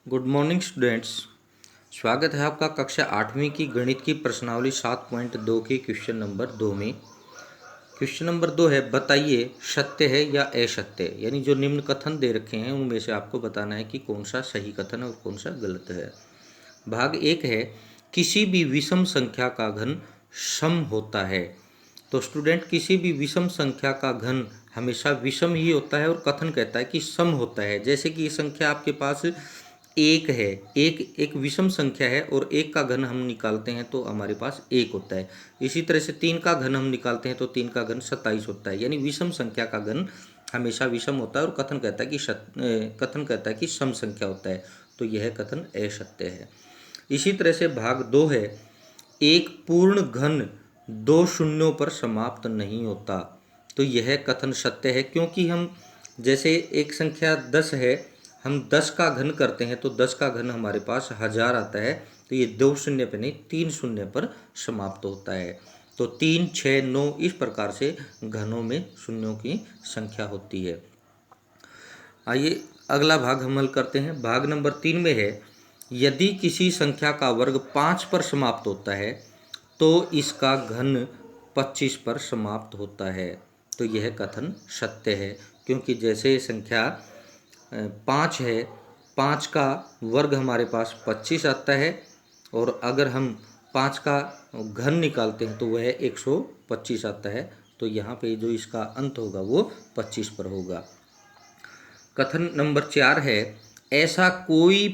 Good morning students. स्वागत है आपका कक्षा 8वीं की गणित की प्रश्नावली 7.2 के क्वेश्चन नंबर 2 में। क्वेश्चन नंबर 2 है, बताइए सत्य है या असत्य, यानी जो निम्न कथन दे रखे हैं उनमें से आपको बताना है कि कौन सा सही कथन है और कौन सा गलत है। भाग 1 है, किसी भी विषम संख्या का घन सम होता है। तो स्टूडेंट, किसी भी विषम संख्या का घन हमेशा विषम ही होता है और कथन कहता है कि सम होता है। जैसे कि ये संख्या आपके पास एक है, एक एक विषम संख्या है और एक का घन हम निकालते हैं तो हमारे पास एक होता है। इसी तरह से 3 का घन हम निकालते हैं तो 3 का घन 27 होता है। यानी विषम संख्या का घन हमेशा विषम होता है और कथन कहता है कि सम संख्या होता है। तो यह कथन असत्य है। इसी तरह से भाग 2 है, एक पूर्ण घन दो शून्यों पर समाप्त नहीं होता। तो यह कथन सत्य है, क्योंकि हम जैसे एक संख्या 10 है, हम 10 का घन करते हैं तो 10 का घन हमारे पास 1000 आता है। तो ये 2 शून्य पर नहीं 3 शून्य पर समाप्त होता है। तो 3, 6, 9 इस प्रकार से घनों में शून्यों की संख्या होती है। आइए अगला भाग हम हल करते हैं। भाग नंबर 3 में है, यदि किसी संख्या का वर्ग 5 पर समाप्त होता है तो इसका घन 25 पर समाप्त होता है। तो यह कथन सत्य है, क्योंकि जैसे संख्या 5 है, 5 का वर्ग हमारे पास 25 आता है और अगर हम 5 का घन निकालते हैं तो वह 125 आता है। तो यहाँ पे जो इसका अंत होगा वो 25 पर होगा। कथन नंबर 4 है, ऐसा कोई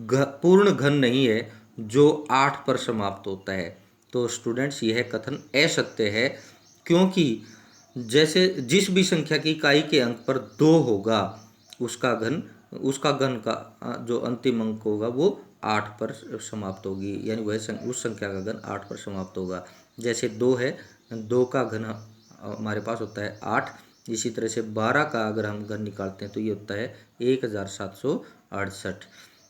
पूर्ण घन नहीं है जो 8 पर समाप्त होता है। तो स्टूडेंट्स, यह कथन असत्य है, क्योंकि जैसे जिस भी संख्या की इकाई के अंक पर 2 होगा उसका घन का जो अंतिम अंक होगा वो 8 पर समाप्त होगी, यानी वह उस संख्या का घन 8 पर समाप्त होगा। जैसे 2 है, 2 का घन हमारे पास होता है 8। इसी तरह से 12 का अगर हम घन निकालते हैं तो ये होता है 1768।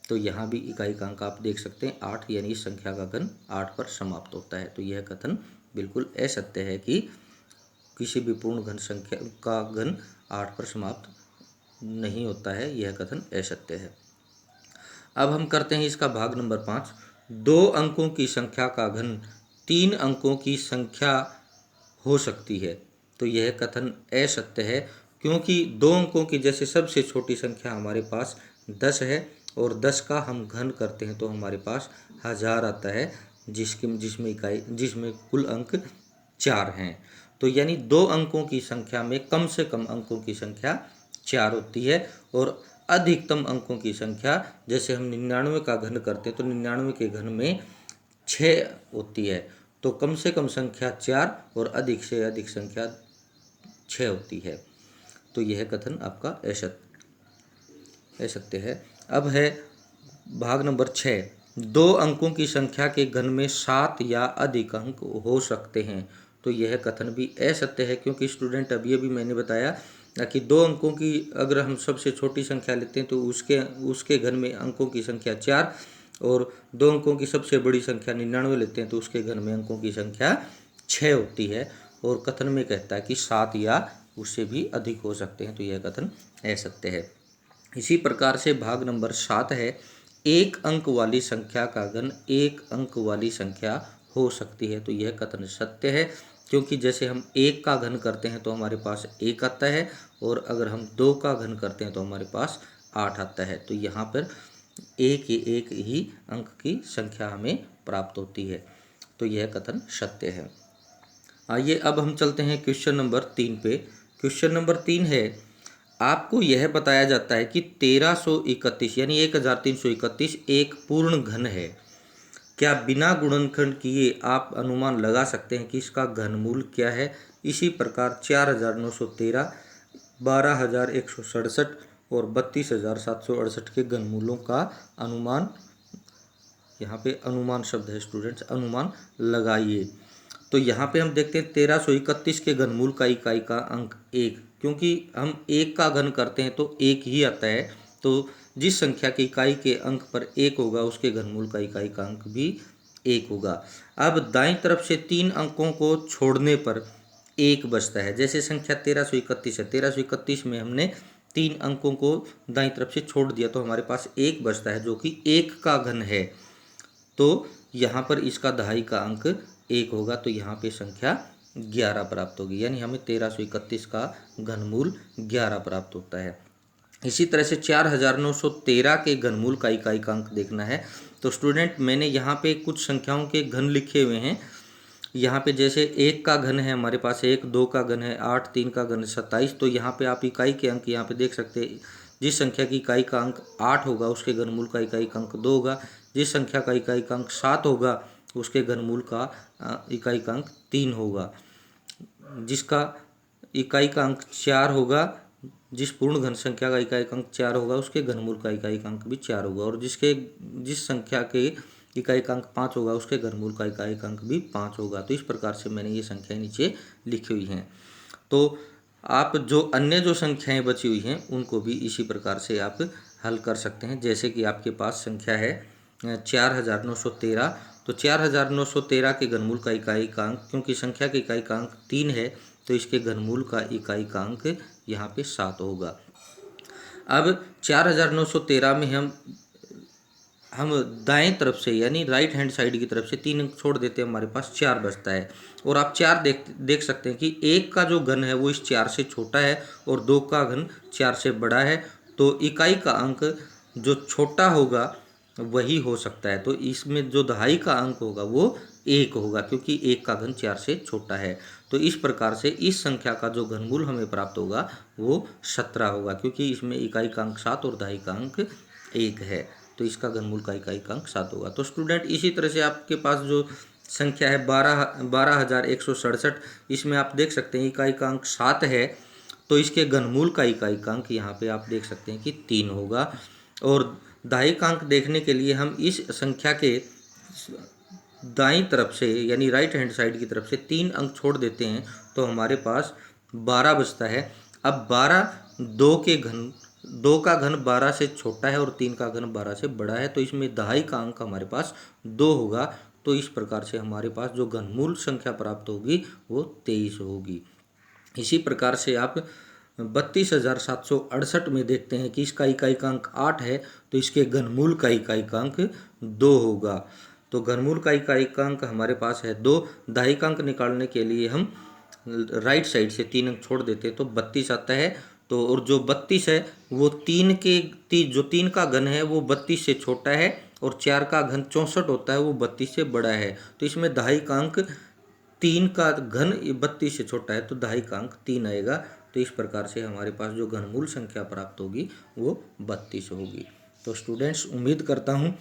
तो यहाँ भी इकाई का अंक आप देख सकते हैं 8, यानी इस संख्या का घन 8 पर समाप्त होता है। तो यह कथन बिल्कुल असत्य है कि किसी भी पूर्ण घन संख्या का घन 8 पर समाप्त नहीं होता है। यह कथन असत्य है। अब हम करते हैं इसका भाग नंबर 5। 2 अंकों की संख्या का घन 3 अंकों की संख्या हो सकती है। तो यह कथन असत्य है, क्योंकि 2 अंकों की जैसे सबसे छोटी संख्या हमारे पास 10 है और 10 का हम घन करते हैं तो हमारे पास 1000 आता है, जिसमें कुल अंक 4 हैं। तो यानी 2 अंकों की संख्या में कम से कम अंकों की संख्या 4 होती है और अधिकतम अंकों की संख्या, जैसे हम 99 का घन करते हैं तो 99 के घन में 6 होती है। तो कम से कम संख्या 4 और अधिक से अधिक संख्या 6 होती है। तो यह कथन आपका असत्य है। अब है भाग नंबर 6, 2 अंकों की संख्या के घन में 7 या अधिक अंक हो सकते हैं। तो यह कथन भी असत्य है, क्योंकि स्टूडेंट अभी मैंने बताया कि 2 अंकों की अगर हम सबसे छोटी संख्या लेते हैं तो उसके घन में अंकों की संख्या 4 और 2 अंकों की सबसे बड़ी संख्या 99 लेते हैं तो उसके घन में अंकों की संख्या 6 होती है। और कथन में कहता है कि 7 या उससे भी अधिक हो सकते हैं। तो यह कथन असत्य है। इसी प्रकार से भाग नंबर 7 है, एक अंक वाली संख्या का घन एक अंक वाली संख्या हो सकती है। तो यह कथन सत्य है, क्योंकि जैसे हम 1 का घन करते हैं तो हमारे पास 1 आता है और अगर हम 2 का घन करते हैं तो हमारे पास 8 आता है। तो यहाँ पर एक ही अंक की संख्या हमें प्राप्त होती है। तो यह कथन सत्य है। आइए अब हम चलते हैं क्वेश्चन नंबर 3 पे। क्वेश्चन नंबर 3 है, आपको यह बताया जाता है कि 1331 यानी 1331 एक पूर्ण घन है। क्या बिना गुणनखंड किए आप अनुमान लगा सकते हैं कि इसका घनमूल क्या है? इसी प्रकार 4913, 12167 और 32768 के घनमूलों का अनुमान, यहाँ पे अनुमान शब्द है स्टूडेंट्स, अनुमान लगाइए। तो यहाँ पे हम देखते हैं 1331 के घनमूल का इकाई का अंक 1, क्योंकि हम 1 का घन करते हैं तो 1 ही आता है। तो जिस संख्या की इकाई के अंक पर 1 होगा उसके घनमूल का इकाई का अंक भी 1 होगा। अब दाईं तरफ से 3 अंकों को छोड़ने पर 1 बचता है। जैसे संख्या 1331 है, 1331 में हमने 3 अंकों को दाईं तरफ से छोड़ दिया तो हमारे पास 1 बचता है जो कि 1 का घन है। तो यहाँ पर इसका दहाई का अंक 1 होगा, तो यहाँ पे संख्या 11 प्राप्त होगी, यानी हमें 1331 का घनमूल 11 प्राप्त होता है। इसी तरह से 4913 के घनमूल का इकाइकांक देखना है। तो स्टूडेंट, मैंने यहाँ पे कुछ संख्याओं के घन लिखे हुए हैं। यहाँ पे जैसे 1 का घन है हमारे पास 1, 2 का घन है 8, 3 का घन 27। तो यहाँ पे आप इकाई के अंक यहाँ पे देख सकते हैं। जिस संख्या की इकाई का अंक 8 होगा उसके घनमूल का इकाई का अंक 2 होगा। जिस संख्या का इकाई का अंक 7 होगा उसके घनमूल का इकाई का अंक 3 होगा। जिसका इकाई का अंक 4 होगा, जिस पूर्ण घन संख्या का इकाई अंक 4 होगा उसके घनमूल का इकाई अंक भी 4 होगा। और जिस संख्या के इकाई अंक 5 होगा उसके घनमूल का इकाई अंक भी 5 होगा। तो इस प्रकार से मैंने ये संख्याएं नीचे लिखी हुई हैं। तो आप जो अन्य जो संख्याएं बची हुई हैं उनको भी इसी प्रकार से आप हल कर सकते हैं। जैसे कि आपके पास संख्या है 4913। तो 4913 के घनमूल का इकाई का अंक, क्योंकि संख्या के इकाई का अंक 3 है तो इसके घनमूल का इकाई का अंक यहाँ पे 7 होगा। अब 4913 में हम दाएं तरफ से यानी राइट हैंड साइड की तरफ से 3 अंक छोड़ देते हैं, हमारे पास 4 बचता है। और आप 4 देख सकते हैं कि 1 का जो घन है वो इस 4 से छोटा है और 2 का घन 4 से बड़ा है। तो इकाई का अंक जो छोटा होगा वही हो सकता है। तो इसमें जो दहाई का अंक होगा वो 1 होगा, क्योंकि 1 का घन 4 से छोटा है। तो इस प्रकार से इस संख्या का जो घनमूल हमें प्राप्त होगा वो 17 होगा, क्योंकि इसमें इकाई का अंक 7 और दहाई का अंक 1 है। तो इसका घनमूल का इकाई का अंक 7 होगा। तो स्टूडेंट, इसी तरह से आपके पास जो संख्या है 12167, इसमें आप देख सकते हैं इकाई का अंक 7 है तो इसके घनमूल का इकाई का अंक यहाँ पे आप देख सकते हैं कि 3 होगा। और दहाई का अंक देखने के लिए हम इस संख्या के दाईं तरफ से यानी राइट हैंड साइड की तरफ से 3 अंक छोड़ देते हैं तो हमारे पास 12 बचता है। अब 2 का घन 12 से छोटा है और 3 का घन 12 से बड़ा है, तो इसमें दहाई का अंक हमारे पास 2 होगा। तो इस प्रकार से हमारे पास जो घनमूल संख्या प्राप्त होगी वो 23 होगी। इसी प्रकार से आप 32,768 में देखते हैं कि इसका इकाई का अंक 8 है तो इसके घनमूल का इकाई का अंक 2 होगा। तो घनमूल का इकाई का अंक हमारे पास है 2। दहाई का अंक निकालने के लिए हम राइट साइड से 3 अंक छोड़ देते हैं तो 32 आता है। तो और जो 32 है वो 3 का घन है वो 32 से छोटा है और 4 का घन 64 होता है, वो 32 से बड़ा है। तो इसमें दहाई का अंक 3 का घन 32 से छोटा है तो दहाई का अंक 3 आएगा। तो इस प्रकार से हमारे पास जो घनमूल संख्या प्राप्त होगी वो 32 होगी। तो स्टूडेंट्स, उम्मीद करता हूँ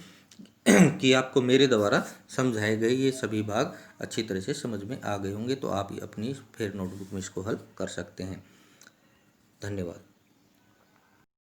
कि आपको मेरे द्वारा समझाए गए ये सभी भाग अच्छी तरह से समझ में आ गए होंगे। तो आप अपनी फिर नोटबुक में इसको हल कर सकते हैं। धन्यवाद।